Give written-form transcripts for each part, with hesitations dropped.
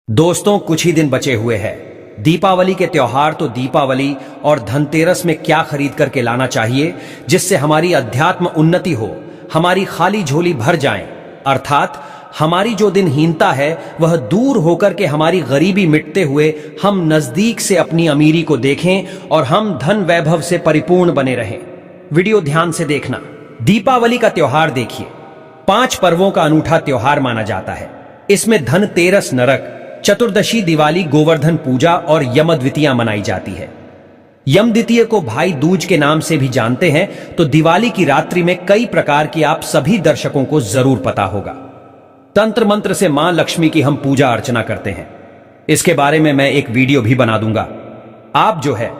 दोस्तों, कुछ ही दिन बचे हुए हैं दीपावली के त्योहार। तो दीपावली और धनतेरस में क्या खरीद करके लाना चाहिए जिससे हमारी अध्यात्म उन्नति हो, हमारी खाली झोली भर जाए, अर्थात हमारी जो दिनहीनता है वह दूर होकर के हमारी गरीबी मिटते हुए हम नजदीक से अपनी अमीरी को देखें और हम धन वैभव से परिपूर्ण बने रहें। वीडियो ध्यान से देखना। दीपावली का त्योहार देखिए, 5 पर्वों का अनूठा त्योहार माना जाता है। इसमें धनतेरस नरक, चतुर्दशी दिवाली गोवर्धन पूजा और यम द्वितीया मनाई जाती है। यम द्वितीय को भाई दूज के नाम से भी जानते हैं। तो दिवाली की रात्रि में कई प्रकार की आप सभी दर्शकों को जरूर पता होगा, तंत्र मंत्र से मां लक्ष्मी की हम पूजा अर्चना करते हैं। इसके बारे में मैं एक वीडियो भी बना दूंगा। आप जो है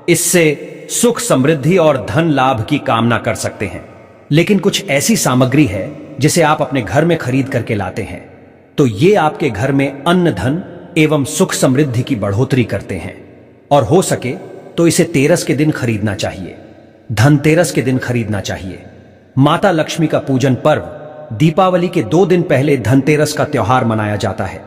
इससे सुख समृद्धि और धन लाभ की कामना कर सकते हैं। लेकिन कुछ ऐसी सामग्री है जिसे आप अपने घर में खरीद करके लाते हैं तो ये आपके घर में अन्न धन एवं सुख समृद्धि की बढ़ोतरी करते हैं। और हो सके तो इसे तेरस के दिन खरीदना चाहिए, धनतेरस के दिन खरीदना चाहिए। माता लक्ष्मी का पूजन पर्व दीपावली के 2 दिन पहले धनतेरस का त्योहार मनाया जाता है।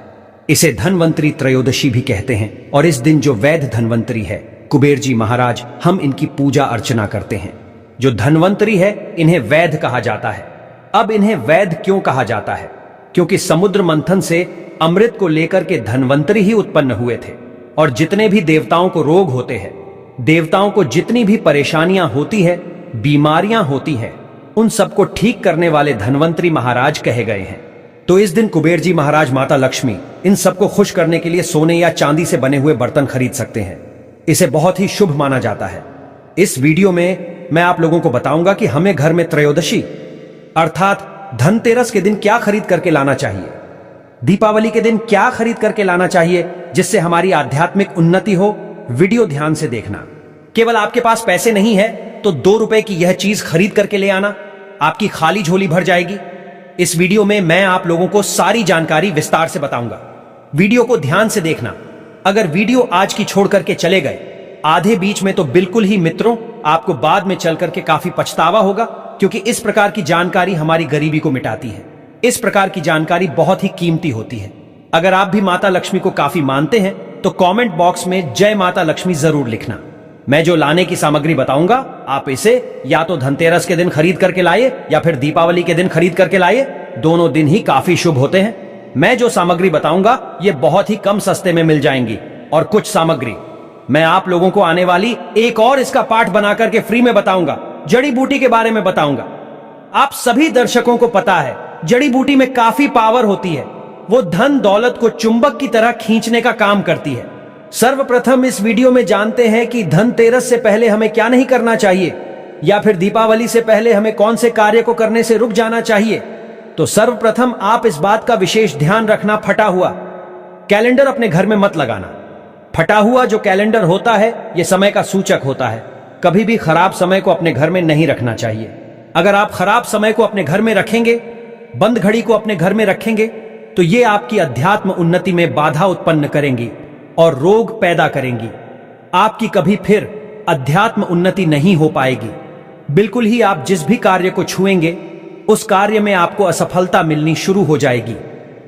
इसे धनवंतरी त्रयोदशी भी कहते हैं। और इस दिन जो वैद्य धनवंतरी है, कुबेर जी महाराज, हम इनकी पूजा अर्चना करते हैं। जो धनवंतरी है इन्हें वैद्य कहा जाता है। अब इन्हें वैद्य क्यों कहा जाता है? क्योंकि समुद्र मंथन से अमृत को लेकर के धनवंतरी ही उत्पन्न हुए थे। और जितने भी देवताओं को रोग होते हैं, देवताओं को जितनी भी परेशानियां होती है, बीमारियां होती हैं, उन सबको ठीक करने वाले धनवंतरी महाराज कहे गए हैं। तो इस दिन कुबेर जी महाराज, माता लक्ष्मी, इन सबको खुश करने के लिए सोने या चांदी से बने हुए बर्तन खरीद सकते हैं। इसे बहुत ही शुभ माना जाता है। इस वीडियो में मैं आप लोगों को बताऊंगा कि हमें घर में त्रयोदशी अर्थात धनतेरस के दिन क्या खरीद करके लाना चाहिए, दीपावली के दिन क्या खरीद करके लाना चाहिए जिससे हमारी आध्यात्मिक उन्नति हो। वीडियो ध्यान से देखना। केवल आपके पास पैसे नहीं है तो 2 रुपए की यह चीज खरीद करके ले आना, आपकी खाली झोली भर जाएगी। इस वीडियो में मैं आप लोगों को सारी जानकारी विस्तार से बताऊंगा। वीडियो को ध्यान से देखना। अगर वीडियो आज की छोड़ करके चले गए आधे बीच में तो बिल्कुल ही मित्रों, आपको बाद में चल करके काफी पछतावा होगा, क्योंकि इस प्रकार की जानकारी हमारी गरीबी को मिटाती है। इस प्रकार की जानकारी बहुत ही कीमती होती है। अगर आप भी माता लक्ष्मी को काफी मानते हैं तो कमेंट बॉक्स में जय माता लक्ष्मी जरूर लिखना। मैं जो लाने की सामग्री बताऊंगा, आप इसे या तो धनतेरस के दिन खरीद करके लाइए या फिर दीपावली के दिन खरीद करके लाइए। दोनों दिन ही काफी शुभ होते हैं। मैं जो सामग्री बताऊंगा ये बहुत ही कम सस्ते में मिल जाएंगी। और कुछ सामग्री मैं आप लोगों को आने वाली एक और इसका पाठ बनाकर के फ्री में बताऊंगा। जड़ी बूटी के बारे में बताऊंगा। आप सभी दर्शकों को पता है जड़ी बूटी में काफी पावर होती है। वो धन दौलत को चुंबक की तरह खींचने का काम करती है। सर्वप्रथम इस वीडियो में जानते हैं कि धनतेरस से पहले हमें क्या नहीं करना चाहिए, या फिर दीपावली से पहले हमें कौन से कार्य को करने से रुक जाना चाहिए। तो सर्वप्रथम आप इस बात का विशेष ध्यान रखना, फटा हुआ कैलेंडर अपने घर में मत लगाना। फटा हुआ जो कैलेंडर होता है यह समय का सूचक होता है। कभी भी खराब समय को अपने घर में नहीं रखना चाहिए। अगर आप खराब समय को अपने घर में रखेंगे, बंद घड़ी को अपने घर में रखेंगे, तो ये आपकी अध्यात्म उन्नति में बाधा उत्पन्न करेंगी और रोग पैदा करेंगी। आपकी कभी फिर अध्यात्म उन्नति नहीं हो पाएगी। बिल्कुल ही आप जिस भी कार्य को छुएंगे उस कार्य में आपको असफलता मिलनी शुरू हो जाएगी।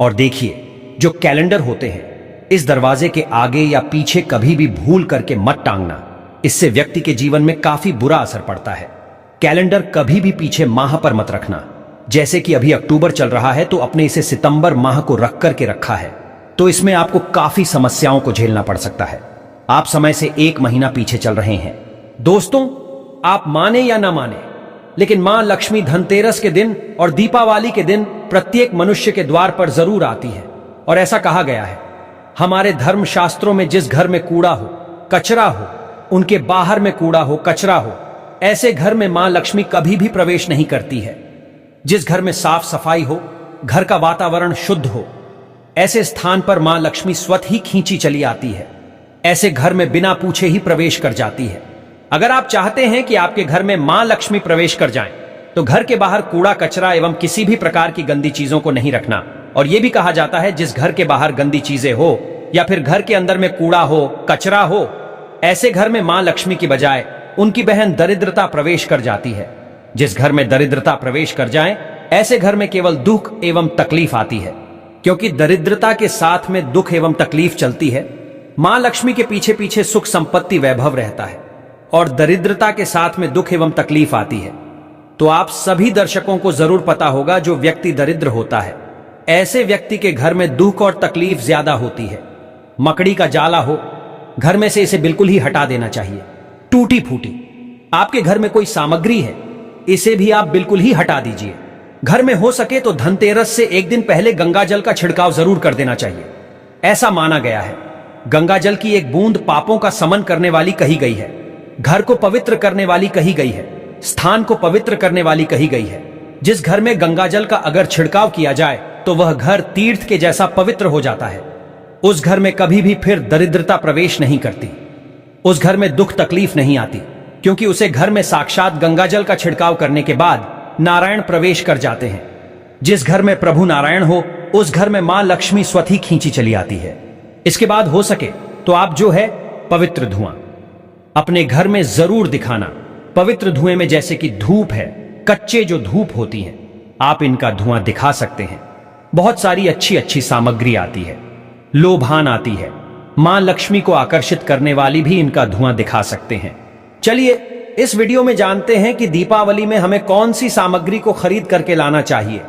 और देखिए, जो कैलेंडर होते हैं इस दरवाजे के आगे या पीछे कभी भी भूल करके मत टांगना। इससे व्यक्ति के जीवन में काफी बुरा असर पड़ता है। कैलेंडर कभी भी पीछे माह पर मत रखना। जैसे कि अभी अक्टूबर चल रहा है तो अपने इसे सितंबर माह को रख करके रखा है, तो इसमें आपको काफी समस्याओं को झेलना पड़ सकता है। आप समय से 1 महीना पीछे चल रहे हैं। दोस्तों, आप माने या ना माने, लेकिन मां लक्ष्मी धनतेरस के दिन और दीपावली के दिन प्रत्येक मनुष्य के द्वार पर जरूर आती है। और ऐसा कहा गया है हमारे धर्म शास्त्रों में, जिस घर में कूड़ा हो, कचरा हो, उनके बाहर में कूड़ा हो, कचरा हो, ऐसे घर में मां लक्ष्मी कभी भी प्रवेश नहीं करती है। जिस घर में साफ सफाई हो, घर का वातावरण शुद्ध हो, ऐसे स्थान पर मां लक्ष्मी स्वतः ही खींची चली आती है। ऐसे घर में बिना पूछे ही प्रवेश कर जाती है। अगर आप चाहते हैं कि आपके घर में मां लक्ष्मी प्रवेश कर जाएं, तो घर के बाहर कूड़ा कचरा एवं किसी भी प्रकार की गंदी चीजों को नहीं रखना। और यह भी कहा जाता है जिस घर के बाहर गंदी चीजें हो या फिर घर के अंदर में कूड़ा हो, कचरा हो, ऐसे घर में मां लक्ष्मी की बजाय उनकी बहन दरिद्रता प्रवेश कर जाती है। जिस घर में दरिद्रता प्रवेश कर जाए, ऐसे घर में केवल दुख एवं तकलीफ आती है। क्योंकि दरिद्रता के साथ में दुख एवं तकलीफ चलती है। मां लक्ष्मी के पीछे पीछे सुख संपत्ति वैभव रहता है और दरिद्रता के साथ में दुख एवं तकलीफ आती है। तो आप सभी दर्शकों को जरूर पता होगा, जो व्यक्ति दरिद्र होता है ऐसे व्यक्ति के घर में दुख और तकलीफ ज्यादा होती है। मकड़ी का जाला हो घर में से इसे बिल्कुल ही हटा देना चाहिए। टूटी फूटी आपके घर में कोई सामग्री है, इसे भी आप बिल्कुल ही हटा दीजिए। घर में हो सके तो धनतेरस से एक दिन पहले गंगा जल का छिड़काव जरूर कर देना चाहिए। ऐसा माना गया है, गंगा जल की एक बूंद पापों का समन करने वाली कही गई है, घर को पवित्र करने वाली कही गई है, स्थान को पवित्र करने वाली कही गई है। जिस घर में गंगा जल का अगर छिड़काव किया जाए तो वह घर तीर्थ के जैसा पवित्र हो जाता है। उस घर में कभी भी फिर दरिद्रता प्रवेश नहीं करती, उस घर में दुख तकलीफ नहीं आती, क्योंकि उसे घर में साक्षात गंगा जल का छिड़काव करने के बाद नारायण प्रवेश कर जाते हैं। जिस घर में प्रभु नारायण हो उस घर में मां लक्ष्मी स्वतः खींची चली आती है। इसके बाद हो सके तो आप जो है पवित्र धुआं अपने घर में जरूर दिखाना। पवित्र धुएं में जैसे कि धूप है, कच्चे जो धूप होती हैं, आप इनका धुआं दिखा सकते हैं। बहुत सारी अच्छी अच्छी सामग्री आती है, लोभान आती है, मां लक्ष्मी को आकर्षित करने वाली भी इनका धुआं दिखा सकते हैं। चलिए इस वीडियो में जानते हैं कि दीपावली में हमें कौन सी सामग्री को खरीद करके लाना चाहिए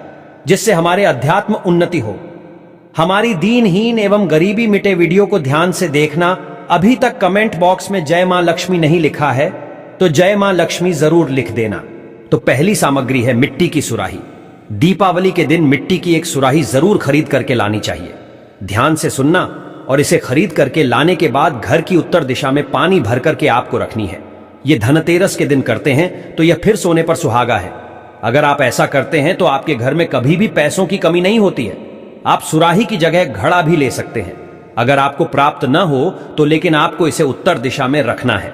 जिससे हमारे अध्यात्म उन्नति हो। हमारी दीनहीन एवं गरीबी मिटे वीडियो को ध्यान से देखना। अभी तक कमेंट बॉक्स में जय मां लक्ष्मी नहीं लिखा है तो जय मां लक्ष्मी जरूर लिख देना। तो पहली सामग्री है मिट्टी की सुराही। दीपावली के दिन मिट्टी की एक सुराही जरूर खरीद करके लानी चाहिए। ध्यान से सुनना, और इसे खरीद करके लाने के बाद घर की उत्तर दिशा में पानी भर करके आपको रखनी है। ये धनतेरस के दिन करते हैं तो यह फिर सोने पर सुहागा है। अगर आप ऐसा करते हैं तो आपके घर में कभी भी पैसों की कमी नहीं होती है। आप सुराही की जगह घड़ा भी ले सकते हैं अगर आपको प्राप्त न हो तो, लेकिन आपको इसे उत्तर दिशा में रखना है।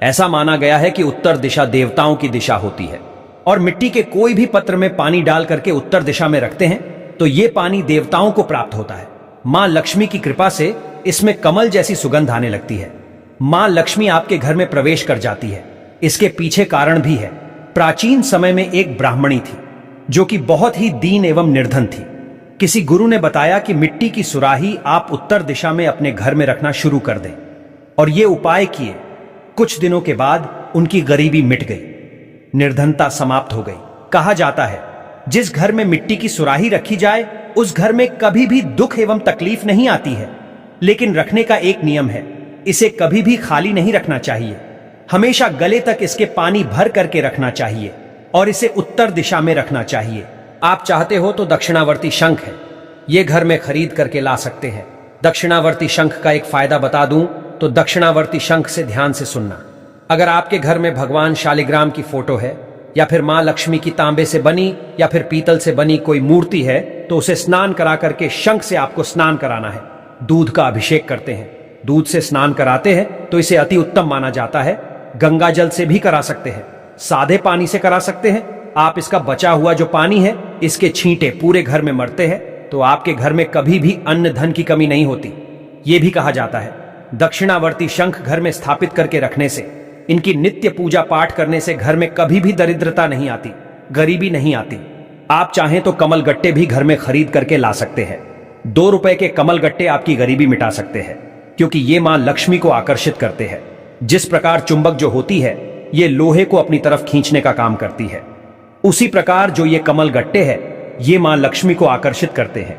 ऐसा माना गया है कि उत्तर दिशा देवताओं की दिशा होती है, और मिट्टी के कोई भी पत्र में पानी डाल करके उत्तर दिशा में रखते हैं तो ये पानी देवताओं को प्राप्त होता है। मां लक्ष्मी की कृपा से इसमें कमल जैसी सुगंध आने लगती है। मां लक्ष्मी आपके घर में प्रवेश कर जाती है। इसके पीछे कारण भी है। प्राचीन समय में एक ब्राह्मणी थी जो कि बहुत ही दीन एवं निर्धन थी। किसी गुरु ने बताया कि मिट्टी की सुराही आप उत्तर दिशा में अपने घर में रखना शुरू कर दें, और ये उपाय किए। कुछ दिनों के बाद उनकी गरीबी मिट गई, निर्धनता समाप्त हो गई। कहा जाता है जिस घर में मिट्टी की सुराही रखी जाए उस घर में कभी भी दुख एवं तकलीफ नहीं आती है। लेकिन रखने का एक नियम है, इसे कभी भी खाली नहीं रखना चाहिए। हमेशा गले तक इसके पानी भर करके रखना चाहिए और इसे उत्तर दिशा में रखना चाहिए। आप चाहते हो तो दक्षिणावर्ती शंख है, ये घर में खरीद करके ला सकते हैं। दक्षिणावर्ती शंख का एक फायदा बता दूं तो दक्षिणावर्ती शंख से ध्यान से सुनना। अगर आपके घर में भगवान शालिग्राम की फोटो है या फिर मां लक्ष्मी की तांबे से बनी या फिर पीतल से बनी कोई मूर्ति है तो उसे स्नान करा करके शंख से आपको स्नान कराना है। दूध का अभिषेक करते हैं, दूध से स्नान कराते हैं तो इसे अति उत्तम माना जाता है। गंगा जल से भी करा सकते हैं, सादे पानी से करा सकते हैं। आप इसका बचा हुआ जो पानी है इसके छींटे पूरे घर में मरते हैं तो आपके घर में कभी भी अन्न धन की कमी नहीं होती। यह भी कहा जाता है दक्षिणावर्ती शंख घर में स्थापित करके रखने से, इनकी नित्य पूजा पाठ करने से घर में कभी भी दरिद्रता नहीं आती, गरीबी नहीं आती। आप चाहें तो कमल गट्टे भी घर में खरीद करके ला सकते हैं। 2 रुपए के कमल गट्टे आपकी गरीबी मिटा सकते हैं, क्योंकि ये मां लक्ष्मी को आकर्षित करते हैं। जिस प्रकार चुंबक जो होती है ये लोहे को अपनी तरफ खींचने का काम करती है, उसी प्रकार जो ये कमल गट्टे हैं ये मां लक्ष्मी को आकर्षित करते हैं।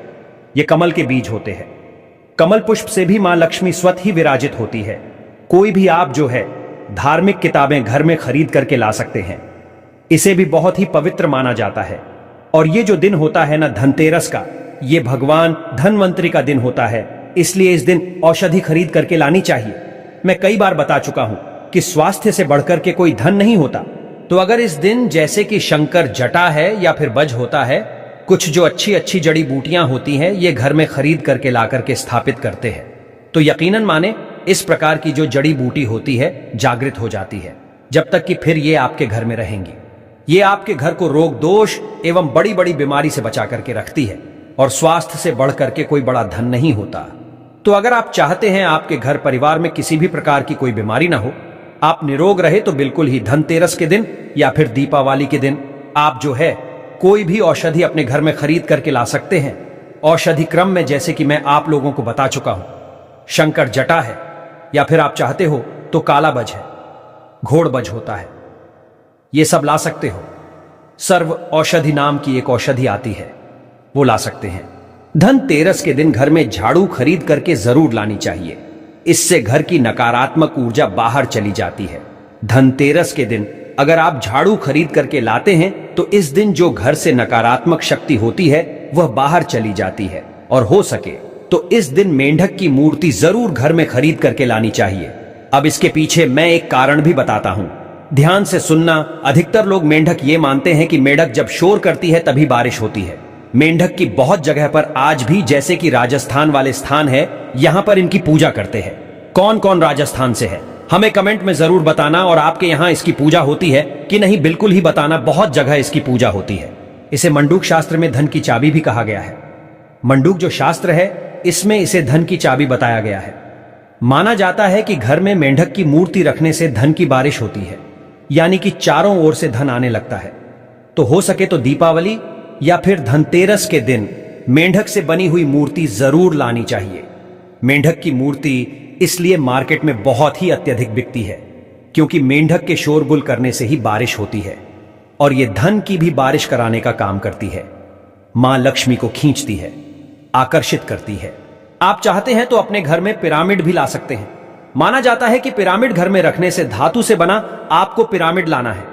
ये कमल के बीज होते हैं। कमल पुष्प से भी मां लक्ष्मी स्वतः ही विराजित होती है। कोई भी आप जो है धार्मिक किताबें घर में खरीद करके ला सकते हैं। इसे भी बहुत ही पवित्र माना जाता है। और ये जो दिन होता है ना धनतेरस का, ये भगवान धनवंतरी का दिन होता है, इसलिए इस दिन औषधि खरीद करके लानी चाहिए। मैं कई बार बता चुका हूं कि स्वास्थ्य से बढ़कर के कोई धन नहीं होता। तो अगर इस दिन जैसे कि शंकर जटा है या फिर बज होता है, कुछ जो अच्छी अच्छी जड़ी बूटियां होती हैं ये घर में खरीद करके ला करके स्थापित करते हैं, तो यकीनन माने इस प्रकार की जो जड़ी बूटी होती है जागृत हो जाती है, जब तक कि फिर ये आपके घर में रहेंगी। ये आपके घर को रोग दोष एवं बड़ी बड़ी बीमारी से बचा करके रखती है, और स्वास्थ्य से बढ़ करके कोई बड़ा धन नहीं होता। तो अगर आप चाहते हैं आपके घर परिवार में किसी भी प्रकार की कोई बीमारी ना हो, आप निरोग रहे, तो बिल्कुल ही धनतेरस के दिन या फिर दीपावली के दिन आप जो है कोई भी औषधि अपने घर में खरीद करके ला सकते हैं। औषधि क्रम में, जैसे कि मैं आप लोगों को बता चुका हूं, शंकर जटा है, या फिर आप चाहते हो तो काला बज है, घोड़ बज होता है, ये सब ला सकते हो। सर्व औषधि नाम की एक औषधि आती है, वो ला सकते हैं। धनतेरस के दिन घर में झाड़ू खरीद करके जरूर लानी चाहिए, इससे घर की नकारात्मक ऊर्जा बाहर चली जाती है। धनतेरस के दिन अगर आप झाड़ू खरीद करके लाते हैं तो इस दिन जो घर से नकारात्मक शक्ति होती है वह बाहर चली जाती है, और हो सके तो इस दिन मेंढक की मूर्ति जरूर घर में खरीद करके लानी चाहिए। अब इसके पीछे मैं एक कारण भी बताता हूं, ध्यान से सुनना। अधिकतर लोग मेंढक ये मानते हैं कि मेंढक जब शोर करती है तभी बारिश होती है। मेंढक की बहुत जगह पर आज भी, जैसे कि राजस्थान वाले स्थान है, यहां पर इनकी पूजा करते हैं। कौन कौन राजस्थान से है हमें कमेंट में जरूर बताना, और आपके यहां इसकी पूजा होती है कि नहीं बिल्कुल ही बताना। बहुत जगह इसकी पूजा होती है। इसे मंडूक शास्त्र में धन की चाबी भी कहा गया है। मंडूक जो शास्त्र है, इसमें इसे धन की चाबी बताया गया है। माना जाता है कि घर में मेंढक की मूर्ति रखने से धन की बारिश होती है, यानी कि चारों ओर से धन आने लगता है। तो हो सके तो दीपावली या फिर धनतेरस के दिन मेंढक से बनी हुई मूर्ति जरूर लानी चाहिए। मेंढक की मूर्ति इसलिए मार्केट में बहुत ही अत्यधिक बिकती है, क्योंकि मेंढक के शोरगुल करने से ही बारिश होती है, और यह धन की भी बारिश कराने का काम करती है। मां लक्ष्मी को खींचती है, आकर्षित करती है। आप चाहते हैं तो अपने घर में पिरामिड भी ला सकते हैं। माना जाता है कि पिरामिड घर में रखने से, धातु से बना आपको पिरामिड लाना है,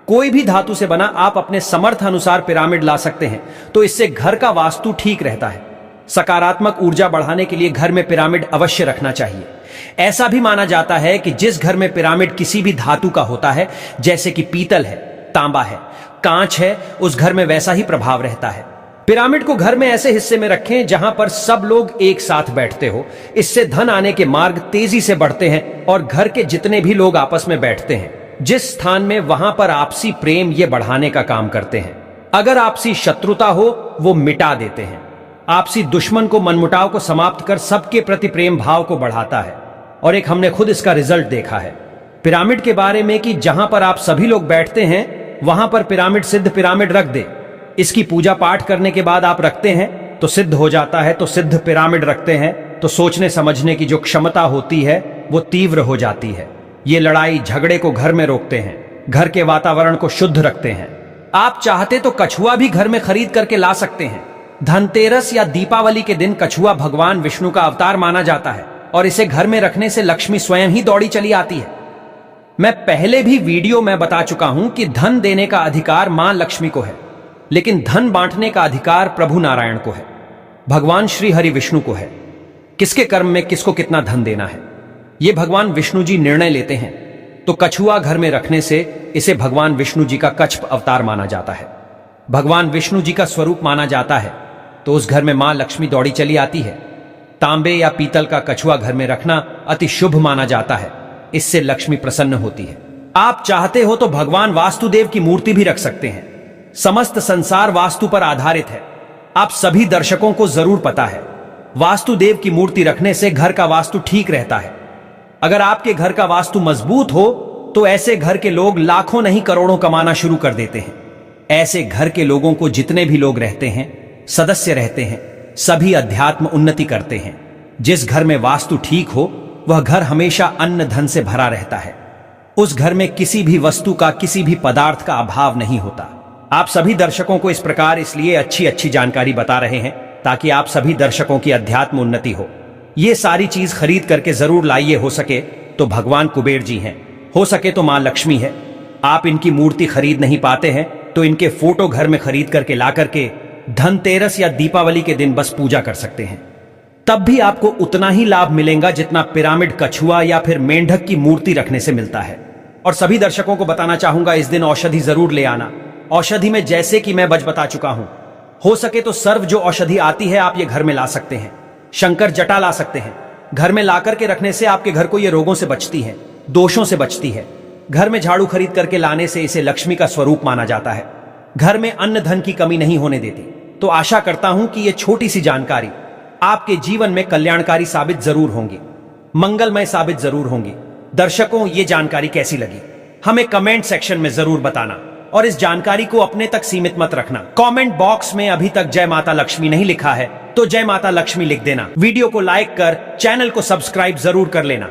कोई भी धातु से बना आप अपने समर्थ अनुसार पिरामिड ला सकते हैं, तो इससे घर का वास्तु ठीक रहता है। सकारात्मक ऊर्जा बढ़ाने के लिए घर में पिरामिड अवश्य रखना चाहिए। ऐसा भी माना जाता है कि जिस घर में पिरामिड किसी भी धातु का होता है, जैसे कि पीतल है, तांबा है, कांच है, उस घर में वैसा ही प्रभाव रहता है। पिरामिड को घर में ऐसे हिस्से में रखें जहां पर सब लोग एक साथ बैठते हो। इससे धन आने के मार्ग तेजी से बढ़ते हैं, और घर के जितने भी लोग आपस में बैठते हैं जिस स्थान में, वहां पर आपसी प्रेम ये बढ़ाने का काम करते हैं। अगर आपसी शत्रुता हो वो मिटा देते हैं। आपसी दुश्मन को, मनमुटाव को समाप्त कर सबके प्रति प्रेम भाव को बढ़ाता है, और एक हमने खुद इसका रिजल्ट देखा है पिरामिड के बारे में, कि जहां पर आप सभी लोग बैठते हैं वहां पर पिरामिड, सिद्ध पिरामिड रख दे। इसकी पूजा पाठ करने के बाद आप रखते हैं तो सिद्ध हो जाता है। तो सिद्ध पिरामिड रखते हैं तो सोचने समझने की जो क्षमता होती है वो तीव्र हो जाती है। ये लड़ाई झगड़े को घर में रोकते हैं, घर के वातावरण को शुद्ध रखते हैं। आप चाहते तो कछुआ भी घर में खरीद करके ला सकते हैं। धनतेरस या दीपावली के दिन कछुआ भगवान विष्णु का अवतार माना जाता है, और इसे घर में रखने से लक्ष्मी स्वयं ही दौड़ी चली आती है। मैं पहले भी वीडियो में बता चुका हूं कि धन देने का अधिकार मां लक्ष्मी को है, लेकिन धन बांटने का अधिकार प्रभु नारायण को है, भगवान श्री हरि विष्णु को है। किसके कर्म में किसको कितना धन देना है ये भगवान विष्णु जी निर्णय लेते हैं। तो कछुआ घर में रखने से इसे भगवान विष्णु जी का कच्छ अवतार माना जाता है, भगवान विष्णु जी का स्वरूप माना जाता है। तो उस घर में मां लक्ष्मी दौड़ी चली आती है। तांबे या पीतल का कछुआ घर में रखना अति शुभ माना जाता है, इससे लक्ष्मी प्रसन्न होती है। आप चाहते हो तो भगवान वास्तुदेव की मूर्ति भी रख सकते हैं। समस्त संसार वास्तु पर आधारित है, आप सभी दर्शकों को जरूर पता है। वास्तुदेव की मूर्ति रखने से घर का वास्तु ठीक रहता है। अगर आपके घर का वास्तु मजबूत हो तो ऐसे घर के लोग लाखों नहीं करोड़ों कमाना शुरू कर देते हैं। ऐसे घर के लोगों को, जितने भी लोग रहते हैं, सदस्य रहते हैं, सभी अध्यात्म उन्नति करते हैं। जिस घर में वास्तु ठीक हो वह घर हमेशा अन्न धन से भरा रहता है। उस घर में किसी भी वस्तु का, किसी भी पदार्थ का अभाव नहीं होता। आप सभी दर्शकों को इस प्रकार इसलिए अच्छी अच्छी जानकारी बता रहे हैं ताकि आप सभी दर्शकों की अध्यात्म उन्नति हो। ये सारी चीज खरीद करके जरूर लाइए। हो सके तो भगवान कुबेर जी हैं, हो सके तो मां लक्ष्मी है। आप इनकी मूर्ति खरीद नहीं पाते हैं तो इनके फोटो घर में खरीद करके ला करके धनतेरस या दीपावली के दिन बस पूजा कर सकते हैं। तब भी आपको उतना ही लाभ मिलेगा जितना पिरामिड, कछुआ या फिर मेंढक की मूर्ति रखने से मिलता है। और सभी दर्शकों को बताना चाहूंगा, इस दिन औषधि जरूर ले आना। औषधि में जैसे कि मैं बता चुका हूं, हो सके तो सर्व जो औषधि आती है आप ये घर में ला सकते हैं। शंकर जटा ला सकते हैं। घर में लाकर के रखने से आपके घर को ये रोगों से बचती है, दोषों से बचती है। घर में झाड़ू खरीद करके लाने से इसे लक्ष्मी का स्वरूप माना जाता है। घर में अन्न धन की कमी नहीं होने देती। तो आशा करता हूं कि ये छोटी सी जानकारी आपके जीवन में कल्याणकारी साबित जरूर होंगी, मंगलमय साबित जरूर होंगी। दर्शकों, ये जानकारी कैसी लगी हमें कमेंट सेक्शन में जरूर बताना, और इस जानकारी को अपने तक सीमित मत रखना। कमेंट बॉक्स में अभी तक जय माता लक्ष्मी नहीं लिखा है तो जय माता लक्ष्मी लिख देना। वीडियो को लाइक कर चैनल को सब्सक्राइब जरूर कर लेना।